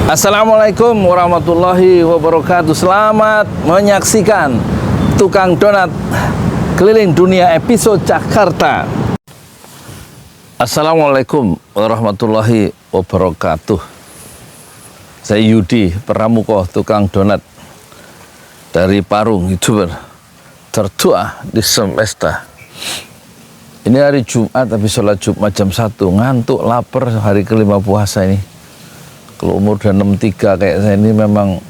Assalamualaikum warahmatullahi wabarakatuh. Selamat menyaksikan Tukang Donat Keliling Dunia episode Jakarta. Assalamualaikum warahmatullahi wabarakatuh. Saya Yudi Pramuko, Tukang Donat dari Parung, YouTuber tertua di semesta. Ini hari Jumat, habis sholat Jumat jam 1, ngantuk, lapar, hari kelima puasa ini. Kalau umur udah 63 kayak saya ini memang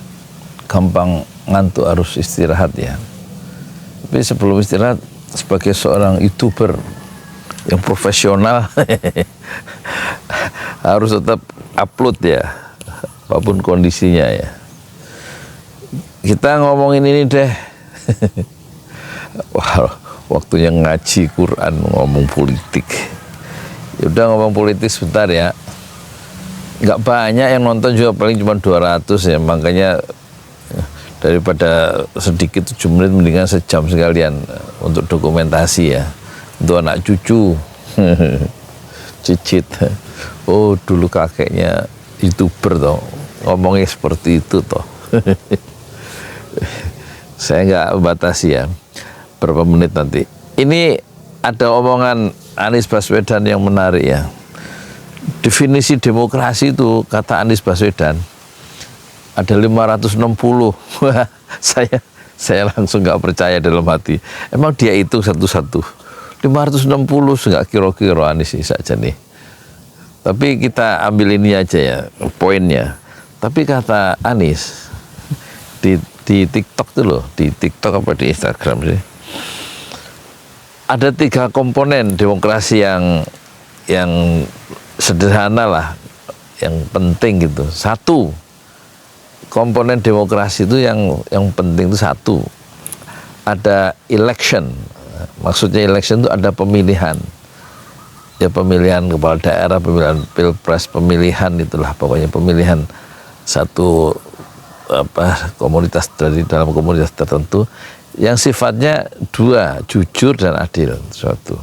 gampang ngantuk, harus istirahat ya. Tapi sebelum istirahat, sebagai seorang YouTuber yang profesional harus tetap upload ya, apapun kondisinya ya. Kita ngomongin ini deh. Wah, waktunya ngaji Quran, ngomong politik. Ya udah, ngomong politik sebentar ya. Nggak banyak yang nonton juga, paling cuma 200 ya, makanya daripada sedikit 7 menit mendingan sejam sekalian untuk dokumentasi ya, untuk anak cucu. Cicit, oh dulu kakeknya YouTuber toh, ngomongnya seperti itu toh. Saya nggak batasi ya berapa menit nanti. Ini ada omongan Anies Baswedan yang menarik ya. Definisi demokrasi itu, kata Anies Baswedan, ada 560. Saya langsung nggak percaya dalam hati. Emang dia itu satu-satu 560, nggak kira-kira Anies saja nih. Tapi kita ambil ini aja ya, poinnya. Tapi kata Anies di TikTok tuh loh, di TikTok apa di Instagram sih, ada 3 komponen demokrasi yang sederhana lah, yang penting gitu. 1, komponen demokrasi itu yang penting itu 1, ada election. Maksudnya election itu ada pemilihan. Ya, pemilihan kepala daerah, pemilihan pilpres, pemilihan itulah pokoknya, pemilihan satu komunitas dari dalam komunitas tertentu yang sifatnya 2, jujur dan adil. Suatu.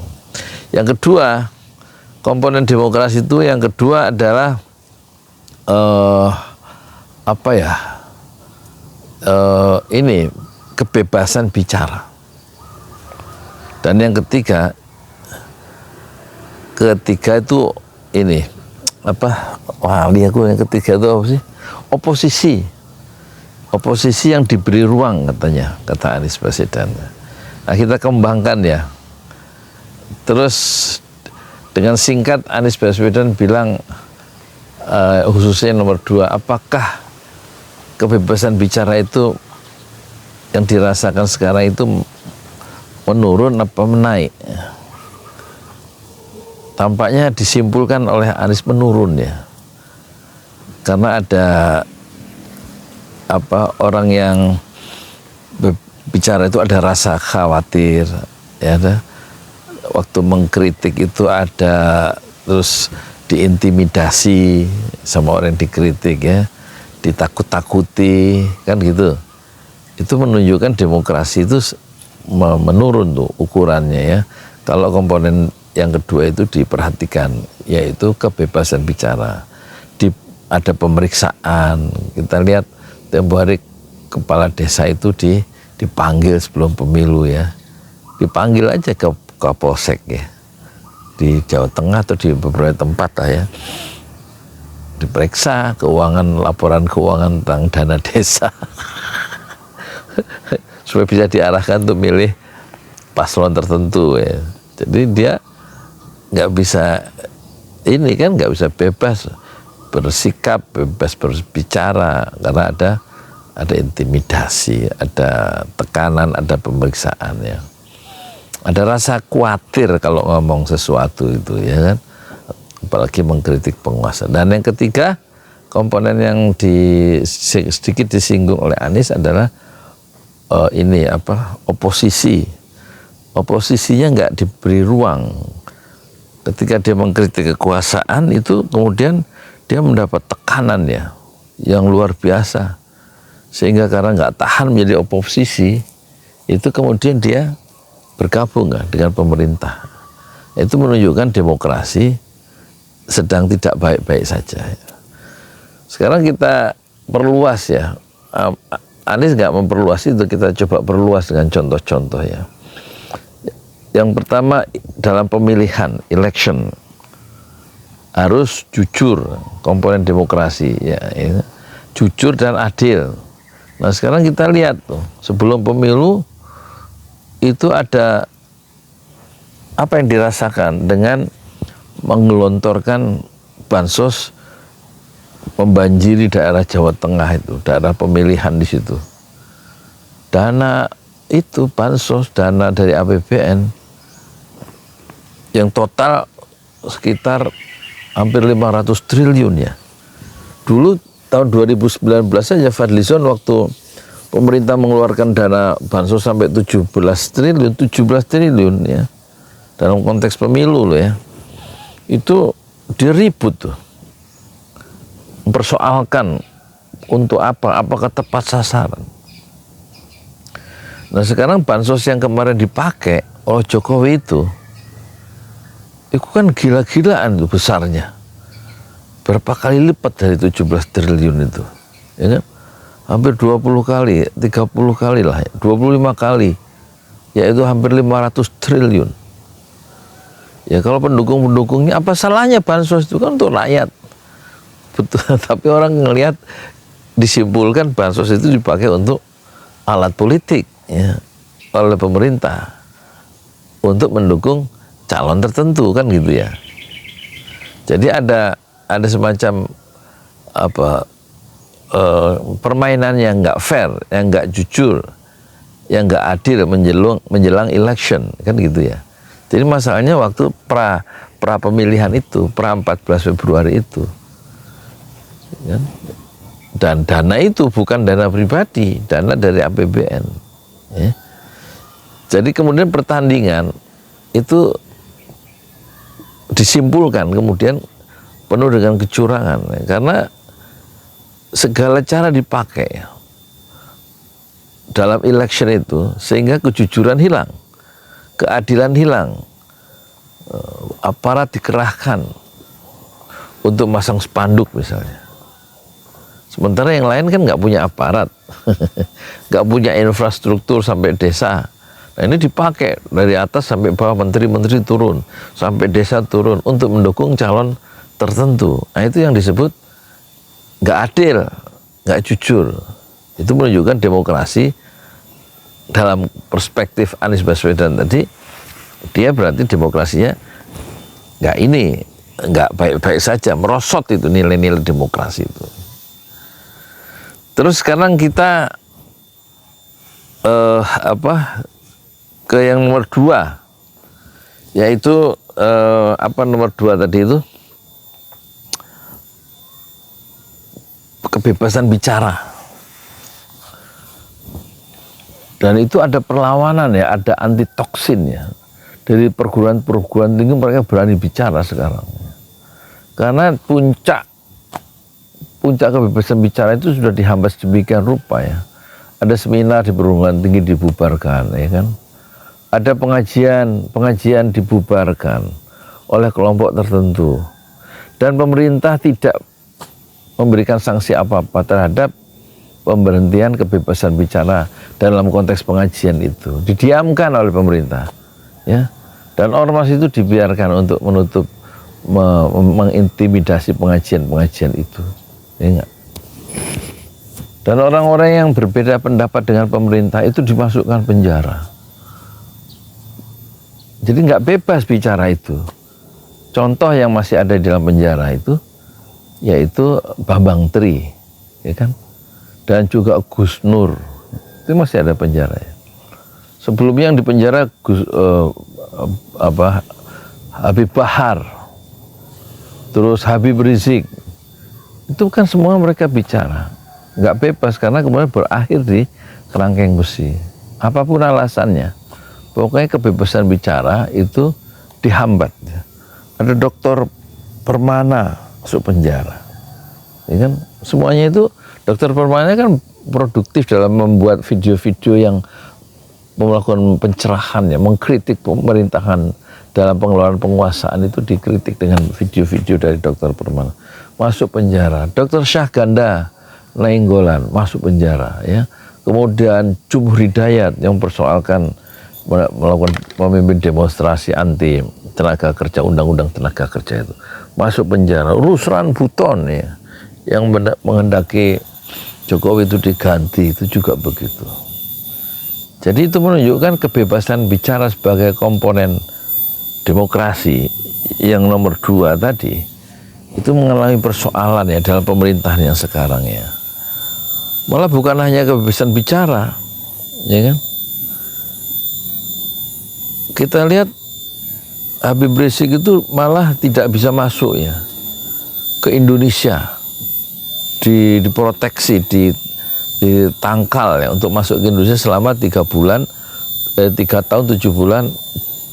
Yang kedua, komponen demokrasi itu yang kedua adalah ini kebebasan bicara. Dan yang ketiga itu ini yang ketiga itu apa sih? Oposisi yang diberi ruang, katanya, kata Anies Baswedan. Nah, kita kembangkan ya. Terus dengan singkat Anies Baswedan bilang, khususnya nomor 2, apakah kebebasan bicara itu yang dirasakan sekarang itu menurun apa menaik? Tampaknya disimpulkan oleh Anies menurun ya, karena ada orang yang bicara itu ada rasa khawatir ya, ada waktu mengkritik itu ada, terus diintimidasi sama orang yang dikritik ya, ditakut-takuti kan gitu. Itu menunjukkan demokrasi itu menurun tuh ukurannya ya. Kalau komponen yang kedua itu diperhatikan, yaitu kebebasan bicara. Ada pemeriksaan. Kita lihat tempo hari kepala desa itu dipanggil sebelum pemilu ya. Dipanggil aja ke Kapolsek ya, di Jawa Tengah atau di beberapa tempat lah ya, diperiksa laporan keuangan tentang dana desa supaya bisa diarahkan untuk milih paslon tertentu ya. Jadi dia nggak bisa nggak bisa bebas bersikap, bebas berbicara, karena ada intimidasi, ada tekanan, ada pemeriksaan ya. Ada rasa khawatir kalau ngomong sesuatu itu ya kan, apalagi mengkritik penguasa. Dan yang ketiga, komponen yang sedikit disinggung oleh Anies adalah oposisi. Oposisinya nggak diberi ruang. Ketika dia mengkritik kekuasaan itu, kemudian dia mendapat tekanan ya yang luar biasa, sehingga karena nggak tahan menjadi oposisi, itu kemudian dia bergabung dengan pemerintah. Itu menunjukkan demokrasi sedang tidak baik-baik saja. Sekarang kita perluas ya. Anies nggak memperluas itu, kita coba perluas dengan contoh-contoh ya. Yang pertama, dalam pemilihan election harus jujur, komponen demokrasi ya, jujur dan adil. Nah sekarang kita lihat tuh, sebelum pemilu itu ada apa yang dirasakan dengan menggelontorkan bansos membanjiri daerah Jawa Tengah itu, daerah pemilihan di situ. Dana itu bansos, dana dari APBN yang total sekitar hampir 500 triliun ya. Dulu tahun 2019 saja Fadlizon waktu pemerintah mengeluarkan dana bansos sampai 17 triliun ya. Dalam konteks pemilu loh ya. Itu diribut tuh. Mempersoalkan untuk apa? Apakah tepat sasaran? Nah sekarang bansos yang kemarin dipakai oleh Jokowi itu kan gila-gilaan tuh besarnya. Berapa kali lipat dari 17 triliun itu. Ya kan? Hampir 20 kali, 30 kali lah, 25 kali. Yaitu hampir 500 triliun. Ya kalau pendukung-pendukungnya, apa salahnya bansos itu kan untuk rakyat. Betul, tapi orang ngelihat, disimpulkan bansos itu dipakai untuk alat politik ya, oleh pemerintah untuk mendukung calon tertentu kan gitu ya. Jadi ada semacam apa permainan yang nggak fair, yang nggak jujur, yang nggak adil menjelang election kan gitu ya. Jadi masalahnya waktu pra pemilihan itu, pra 14 Februari itu, kan? Dan dana itu bukan dana pribadi, dana dari APBN. Ya. Jadi kemudian pertandingan itu disimpulkan kemudian penuh dengan kecurangan karena segala cara dipakai dalam election itu sehingga kejujuran hilang, keadilan hilang, aparat dikerahkan untuk masang spanduk misalnya. Sementara yang lain kan nggak punya aparat, nggak punya infrastruktur sampai desa. Nah ini dipakai dari atas sampai bawah, menteri-menteri turun, sampai desa turun untuk mendukung calon tertentu. Nah itu yang disebut nggak adil, nggak jujur. Itu menunjukkan demokrasi dalam perspektif Anies Baswedan tadi, dia berarti demokrasinya nggak baik-baik saja, merosot itu nilai-nilai demokrasi itu. Terus sekarang kita ke yang nomor 2, yaitu nomor 2 tadi itu kebebasan bicara. Dan itu ada perlawanan ya, ada anti toksin ya. Dari perguruan tinggi mereka berani bicara sekarang. Karena puncak kebebasan bicara itu sudah dihambas demikian rupa ya. Ada seminar di perguruan tinggi dibubarkan ya kan. Ada pengajian dibubarkan oleh kelompok tertentu. Dan pemerintah tidak memberikan sanksi apa-apa terhadap pemberhentian kebebasan bicara dalam konteks pengajian itu. Didiamkan oleh pemerintah. Ya. Dan ormas itu dibiarkan untuk menutup, mengintimidasi pengajian itu. Ya enggak? Dan orang-orang yang berbeda pendapat dengan pemerintah itu dimasukkan penjara. Jadi nggak bebas bicara itu. Contoh yang masih ada di dalam penjara itu, yaitu Bambang Tri, ya kan? Dan juga Gus Nur, itu masih ada penjara. Ya. Sebelumnya yang di penjara Habib Bahar, terus Habib Rizik, itu kan semua mereka bicara, nggak bebas karena kemudian berakhir di kerangkeng besi. Apapun alasannya, pokoknya kebebasan bicara itu dihambat. Ada Dokter Permana masuk penjara, ya kan? Semuanya itu Dokter Permana kan produktif dalam membuat video-video yang melakukan pencerahan ya, mengkritik pemerintahan dalam pengelolaan penguasaan itu dikritik dengan video-video dari Dokter Permana. masuk penjara. Dr. Syahganda Nainggolan masuk penjara, ya. Kemudian Jumhur Hidayat yang persoalkan melakukan memimpin demonstrasi anti tenaga kerja, undang-undang tenaga kerja itu masuk penjara. Ruslan Buton, ya, yang menghendaki Jokowi itu diganti, itu juga begitu. Jadi itu menunjukkan kebebasan bicara sebagai komponen demokrasi yang nomor 2 tadi itu mengalami persoalan ya dalam pemerintahan yang sekarang ya. Malah bukan hanya kebebasan bicara, ya kan? Kita lihat Habib Rizik itu malah tidak bisa masuk ya ke Indonesia, diproteksi, ditangkal ya untuk masuk ke Indonesia selama 3 tahun 7 bulan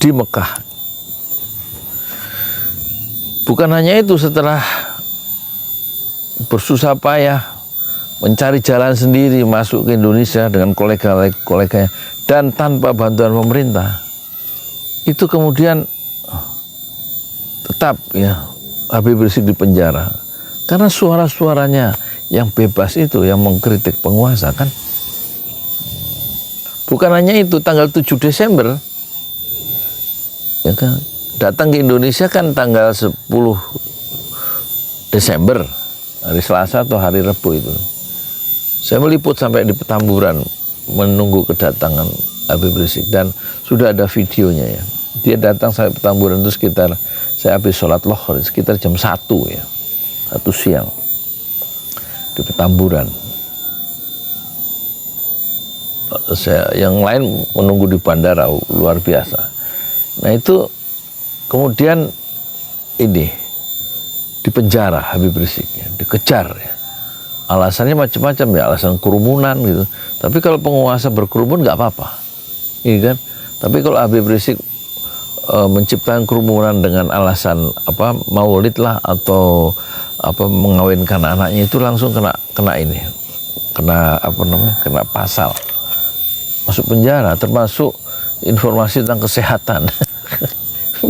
di Mekah. Bukan hanya itu, setelah bersusah payah mencari jalan sendiri masuk ke Indonesia dengan koleganya dan tanpa bantuan pemerintah, itu kemudian tetap ya Habib Rizik di penjara karena suara-suaranya yang bebas itu yang mengkritik penguasa kan. Bukan hanya itu, tanggal 7 Desember ya kan, datang ke Indonesia kan tanggal 10 Desember, hari Selasa atau hari Rabu itu. Saya meliput sampai di Petamburan menunggu kedatangan Habib Rizik dan sudah ada videonya ya. Dia datang sampai Petamburan itu sekitar, saya habis sholat lohor sekitar jam 1 ya, 1 siang di Petamburan. Yang lain menunggu di bandara, luar biasa. Nah itu kemudian ini di penjara Habib Rizik ya, dikejar ya. Alasannya macam-macam ya, alasan kerumunan gitu. Tapi kalau penguasa berkerumun nggak apa-apa, iya kan? Tapi kalau Habib Rizik menciptakan kerumunan dengan alasan apa maulid lah atau apa mengawinkan anaknya, itu langsung kena ini, kena apa namanya, kena pasal, masuk penjara, termasuk informasi tentang kesehatan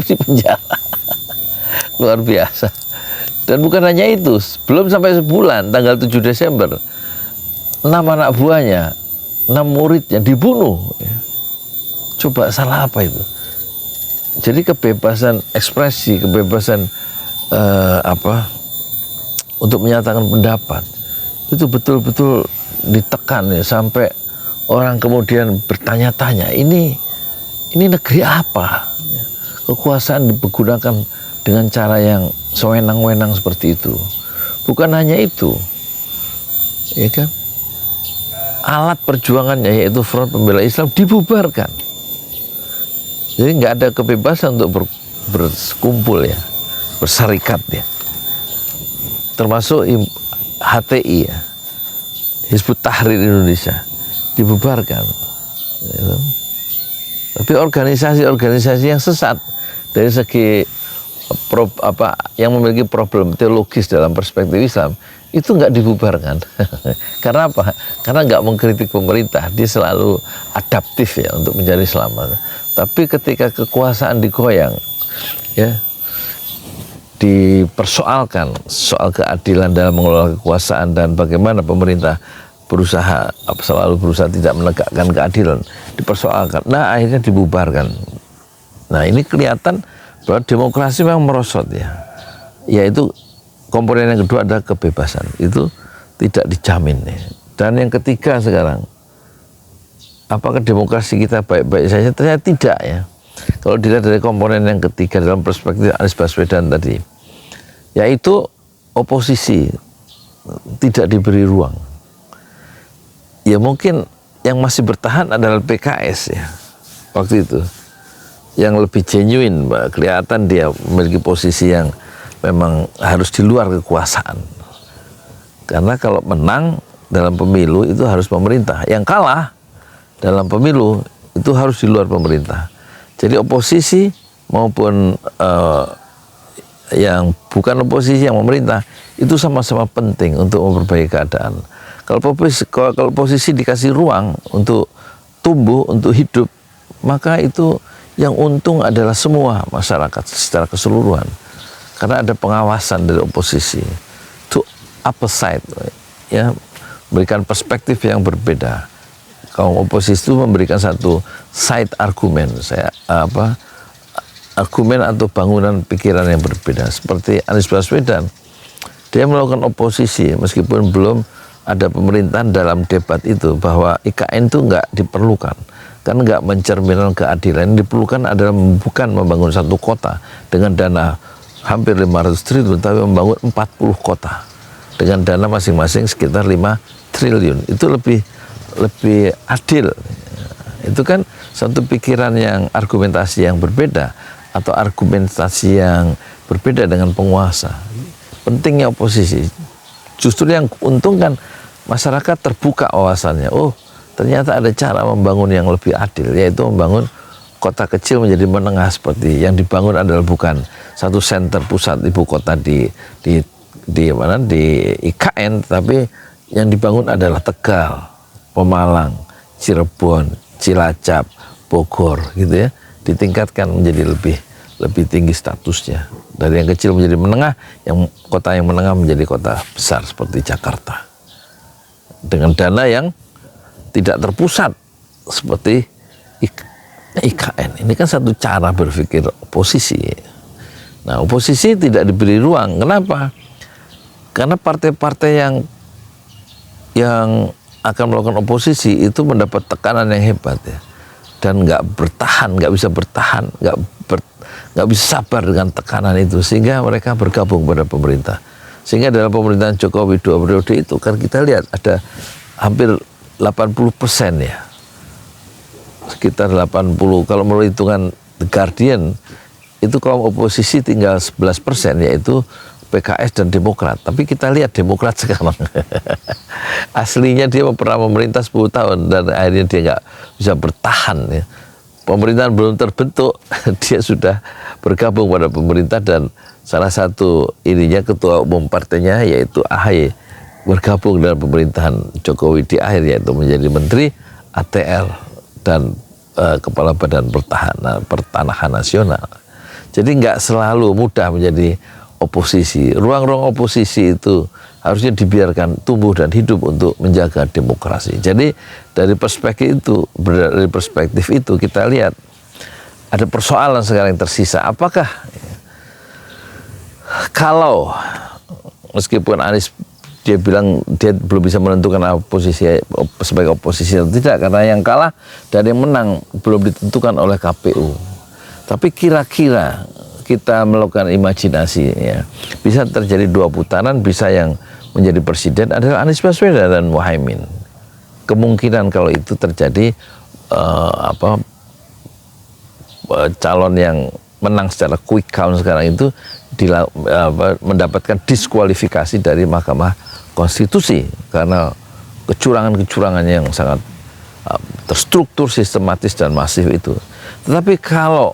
di penjara. Luar biasa. Dan bukan hanya itu, belum sampai sebulan, tanggal 7 Desember, 6 anak buahnya, 6 muridnya dibunuh. Coba salah apa itu? Jadi kebebasan ekspresi, kebebasan untuk menyatakan pendapat itu betul-betul ditekan ya, sampai orang kemudian bertanya-tanya, ini negeri apa? Kekuasaan digunakan dengan cara yang sewenang-wenang seperti itu. Bukan hanya itu, ya kan? Alat perjuangannya yaitu Front Pembela Islam dibubarkan. Jadi nggak ada kebebasan untuk berkumpul ya, berserikat ya. Termasuk HTI ya, Hizbut Tahrir Indonesia dibubarkan. Ya. Tapi organisasi-organisasi yang sesat dari segi yang memiliki problem teologis dalam perspektif Islam itu nggak dibubarkan. Karena apa? Karena nggak mengkritik pemerintah, dia selalu adaptif ya untuk mencari selamat. Tapi ketika kekuasaan digoyang, ya, dipersoalkan soal keadilan dalam mengelola kekuasaan dan bagaimana pemerintah selalu berusaha tidak menegakkan keadilan, dipersoalkan. Nah akhirnya dibubarkan. Nah ini kelihatan bahwa demokrasi memang merosot ya. Yaitu komponen yang kedua adalah kebebasan. Itu tidak dijamin ya. Dan yang ketiga sekarang, apakah demokrasi kita baik-baik saja? Ternyata tidak ya. Kalau dilihat dari komponen yang ketiga dalam perspektif Anies Baswedan tadi, yaitu oposisi tidak diberi ruang. Ya mungkin yang masih bertahan adalah PKS ya waktu itu, yang lebih genuine, kelihatan dia memiliki posisi yang memang harus di luar kekuasaan. Karena kalau menang dalam pemilu itu harus pemerintah, yang kalah dalam pemilu itu harus di luar pemerintah. Jadi oposisi maupun yang bukan oposisi, yang pemerintah, itu sama-sama penting untuk memperbaiki keadaan. Kalau posisi dikasih ruang untuk tumbuh, untuk hidup, maka itu yang untung adalah semua masyarakat secara keseluruhan. Karena ada pengawasan dari oposisi. upper side, ya, memberikan perspektif yang berbeda. Kaum oposisi itu memberikan satu side argumen, argumen atau bangunan pikiran yang berbeda. Seperti Anies Baswedan, dia melakukan oposisi meskipun belum ada pemerintahan dalam debat itu, bahwa IKN itu nggak diperlukan, kan nggak mencerminkan keadilan. Yang diperlukan adalah bukan membangun satu kota dengan dana hampir 500 triliun, tapi membangun 40 kota dengan dana masing-masing sekitar 5 triliun. Itu lebih adil. Itu kan satu pikiran yang argumentasi yang berbeda, atau argumentasi yang berbeda dengan penguasa. Pentingnya oposisi, justru yang untungkan masyarakat terbuka wawasannya. Oh, ternyata ada cara membangun yang lebih adil, yaitu membangun kota kecil menjadi menengah. Seperti yang dibangun adalah bukan satu center pusat ibu kota di IKN, tapi yang dibangun adalah Tegal, Pemalang, Cirebon, Cilacap, Bogor, gitu ya, ditingkatkan menjadi lebih tinggi statusnya, dari yang kecil menjadi menengah, yang kota yang menengah menjadi kota besar seperti Jakarta, dengan dana yang tidak terpusat seperti IKN. Ini kan satu cara berpikir oposisi. Nah, oposisi tidak diberi ruang. Kenapa? Karena partai-partai yang akan melakukan oposisi itu mendapat tekanan yang hebat, ya, dan nggak bisa bertahan, nggak bisa sabar dengan tekanan itu, sehingga mereka bergabung pada pemerintah. Sehingga dalam pemerintahan Jokowi 2 periode itu kan kita lihat ada hampir 80%, ya, sekitar 80, kalau menurut hitungan The Guardian itu kaum oposisi tinggal 11%, yaitu PKS dan Demokrat. Tapi kita lihat Demokrat sekarang aslinya dia pernah memerintah 10 tahun dan akhirnya dia nggak bisa bertahan, ya. Pemerintahan belum terbentuk dia sudah bergabung pada pemerintah, dan salah satu ketua umum partainya yaitu AHY bergabung dalam pemerintahan Jokowi di akhir, yaitu menjadi Menteri ATR dan Kepala Badan Pertanahan Nasional. Jadi nggak selalu mudah menjadi oposisi. Ruang-ruang oposisi itu harusnya dibiarkan tumbuh dan hidup untuk menjaga demokrasi. Jadi dari perspektif itu kita lihat ada persoalan sekarang yang tersisa. Apakah kalau meskipun Anies dia bilang dia belum bisa menentukan posisi sebagai oposisi atau tidak, karena yang kalah dan yang menang belum ditentukan oleh KPU. Tapi kira-kira kita melakukan imajinasi, ya, bisa terjadi 2 putaran, bisa yang menjadi presiden adalah Anies Baswedan dan Muhaimin. Kemungkinan kalau itu terjadi calon yang menang secara quick count sekarang itu mendapatkan diskualifikasi dari Mahkamah Konstitusi karena kecurangan-kecurangan yang sangat terstruktur, sistematis dan masif itu. Tetapi kalau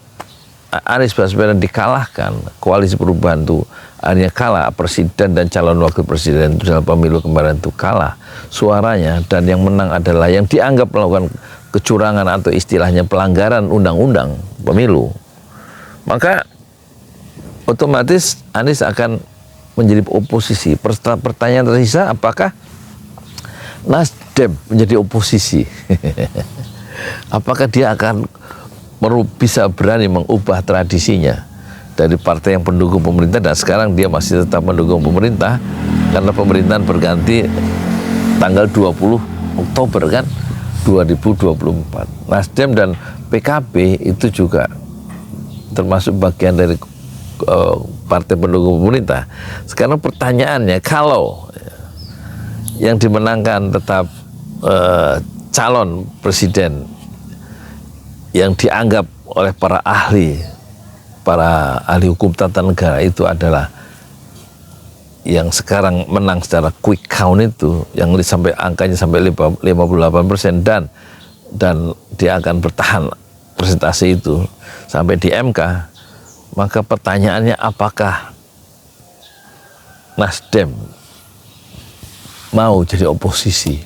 Anies Baswedan dikalahkan, koalisi perubahan itu akhirnya kalah, presiden dan calon wakil presiden itu dalam pemilu kemarin itu kalah suaranya, dan yang menang adalah yang dianggap melakukan kecurangan atau istilahnya pelanggaran undang-undang pemilu, maka otomatis Anies akan menjadi oposisi. Pertanyaan tersisa, apakah Nasdem menjadi oposisi? Apakah dia akan bisa berani mengubah tradisinya dari partai yang pendukung pemerintah, dan sekarang dia masih tetap mendukung pemerintah karena pemerintahan berganti tanggal 20 Oktober kan 2024. Nasdem dan PKB itu juga termasuk bagian dari partai pendukung pemerintah. Sekarang pertanyaannya, kalau yang dimenangkan tetap calon presiden yang dianggap oleh para ahli hukum tata negara itu adalah yang sekarang menang secara quick count itu, yang sampai angkanya sampai 58%, dan dia akan bertahan presentasi itu sampai di MK, maka pertanyaannya, apakah Nasdem mau jadi oposisi?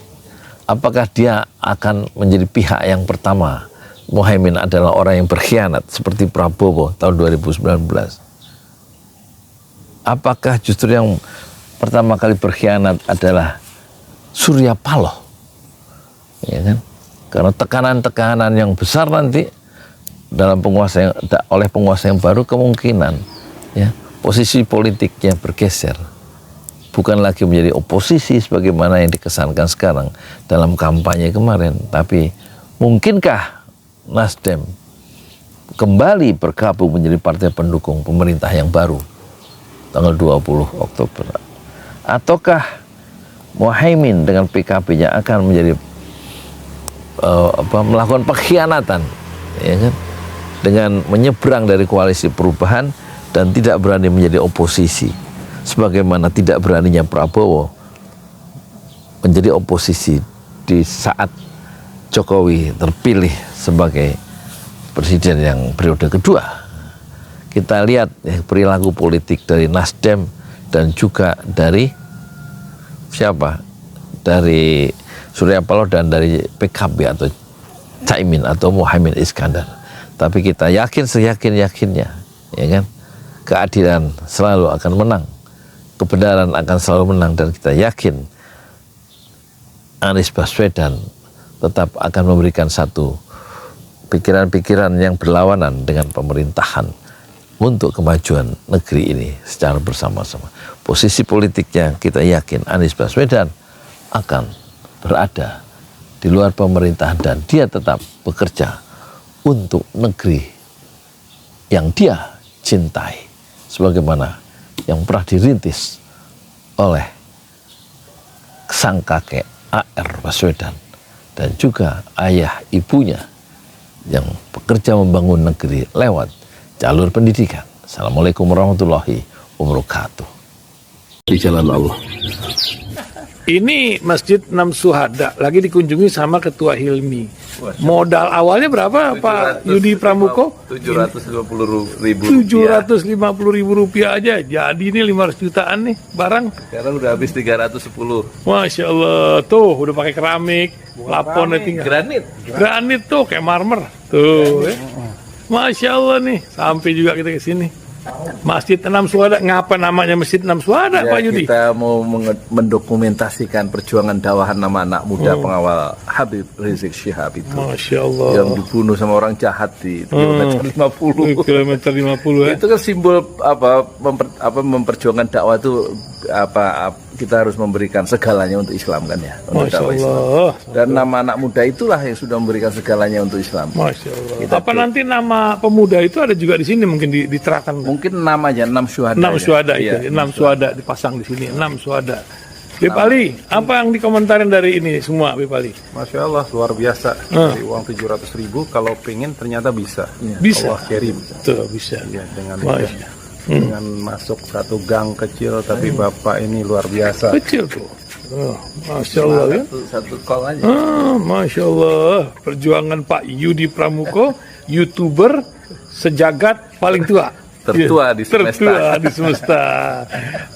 Apakah dia akan menjadi pihak yang pertama? Muhaimin adalah orang yang berkhianat seperti Prabowo tahun 2019. Apakah justru yang pertama kali berkhianat adalah Surya Paloh, ya kan? Karena tekanan-tekanan yang besar nanti dalam oleh penguasa yang baru, kemungkinan ya posisi politiknya bergeser, bukan lagi menjadi oposisi sebagaimana yang dikesankan sekarang dalam kampanye kemarin, tapi mungkinkah Nasdem kembali bergabung menjadi partai pendukung pemerintah yang baru tanggal 20 Oktober, ataukah Muhaimin dengan PKB-nya akan menjadi melakukan pengkhianatan, ya kan, dengan menyeberang dari koalisi perubahan dan tidak berani menjadi oposisi, sebagaimana tidak beraninya Prabowo menjadi oposisi di saat Jokowi terpilih sebagai presiden yang periode kedua. Kita lihat ya, perilaku politik dari Nasdem dan juga dari siapa? Dari Surya Paloh dan dari PKB atau Caimin atau Muhaimin Iskandar. Tapi kita yakin seyakin-yakinnya, ya kan, keadilan selalu akan menang, kebenaran akan selalu menang, dan kita yakin Anies Baswedan tetap akan memberikan satu pikiran-pikiran yang berlawanan dengan pemerintahan untuk kemajuan negeri ini secara bersama-sama. Posisi politiknya kita yakin Anies Baswedan akan berada di luar pemerintahan dan dia tetap bekerja untuk negeri yang dia cintai, sebagaimana yang pernah dirintis oleh sang kakek A.R. Baswedan dan juga ayah ibunya yang bekerja membangun negeri lewat jalur pendidikan. Assalamualaikum warahmatullahi wabarakatuh. Di jalan Allah. Ini Masjid Enam Syuhada lagi dikunjungi sama Ketua Hilmi. Modal awalnya berapa Pak Yudi Pramuko? 750.000. 750.000 rupiah aja. Jadi ini 500 jutaan nih barang. Sekarang udah habis 310. Masya Allah, tuh udah pakai keramik, laponnya tinggal. Granit tuh kayak marmer. Tuh, Masya Allah nih, sampai juga kita ke sini. Masjid Enam Syuhada, ngapa namanya Masjid Enam Syuhada, Ya, Pak Yudi? kita mau mendokumentasikan perjuangan dakwah nama anak muda pengawal Habib Rizik Syihab itu. Masya Allah. Yang dibunuh sama orang jahat di kilometer 50. Kilometer 50 ya. Itu kan simbol memperjuangkan dakwah itu kita harus memberikan segalanya untuk Islam kan ya, untuk Masya dakwah Islam. Allah. Dan nama anak muda itulah yang sudah memberikan segalanya untuk Islam. Masya Allah. Apa nanti nama pemuda itu ada juga di sini mungkin diterangkan? Mungkin namanya 6 syuhada. 6 syuhada Iya, itu, 6 syuhada dipasang di sini, 6 syuhada. Bipali, apa yang dikomentarin dari ini semua, Bipali? Masya Allah, luar biasa. Dari uang 700.000, kalau pengen ternyata bisa. Bisa. Allah kirim. Tuh, bisa. Ya, dengan Masya. dengan masuk satu gang kecil, tapi Bapak ini luar biasa. Kecil tuh. Oh, Masya Allah ya. Satu call aja. Masya Allah. Perjuangan Pak Yudi Pramuko, YouTuber sejagat paling tua. Tertua di semesta. Tertua di semesta.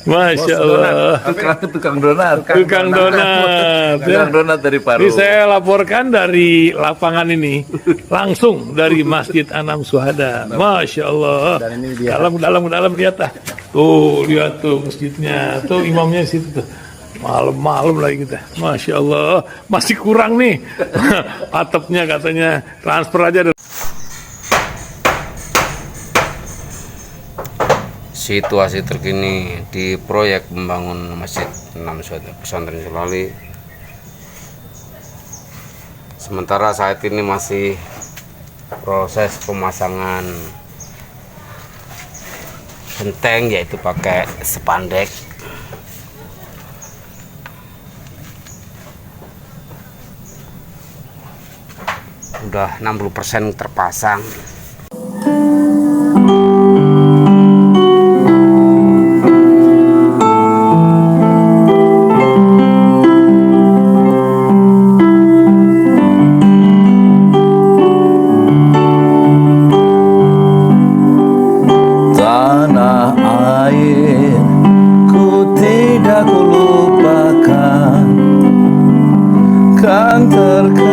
Masya Allah. Tukang donat. Tukang donat. Tukang donat dari Paru. Ini saya laporkan dari lapangan ini, langsung dari Masjid Enam Syuhada. Masya Allah. Dan ini dia. Dalam lihat ah. Tuh, lihat tuh masjidnya. Tuh imamnya di situ tuh. Malam-malam lagi kita. Masya Allah. Masih kurang nih. Atapnya katanya transfer aja. Situasi terkini di proyek membangun Masjid Enam Syuhada Pesantren Sulali. Sementara saat ini masih proses pemasangan genteng, yaitu pakai spandek. Udah 60% terpasang. Kan terkenal